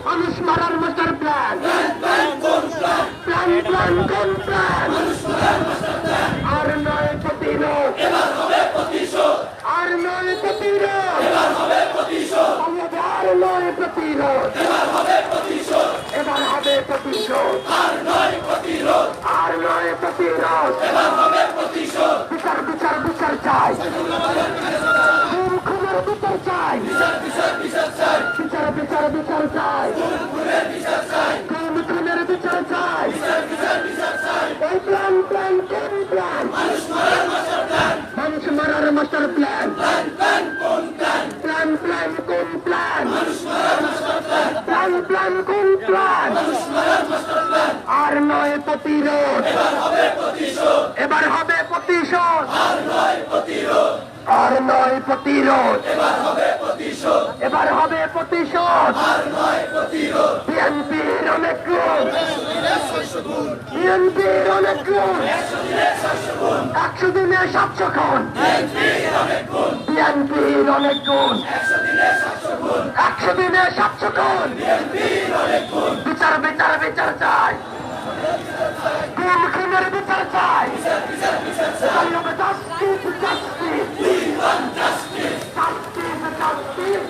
মানুষ মারার master plan, plan plan কোন প্ল্যান? আর নয় প্রতিরোধ, আর নয় প্রতিরোধ, আর নয় প্রতিরোধ, এবার হবে প্রতিশোধ, আর নয় প্রতিরোধ, বিচার বিচার বিচার চাই, খুনের বিচার চাই, বিচার বিচার বিচার চাই, খুনের বিচার চাই, এই প্ল্যান প্ল্যান কোন প্ল্যান? মানুষ মারার মাস্টার প্ল্যান, প্ল্যান প্ল্যান কোন প্ল্যান? প্ল্যান প্ল্যান কোন প্ল্যান? আর নয় প্রতিরোধ, এবার হবে প্রতিশোধ, আর নয় প্রতিরোধ, এবার হবে প্রতিশোধ। বিএনপির অনেক গুণ, বিএনপির অনেক গুণ, 100 দিনে 700 খুন, বিএনপির অনেক গুণ, 100 দিনে 700 খুন, বিচার বিচার বিচার চাই, কোন খুনের বিচার চাই? Justice, justice, justice, justice, justice.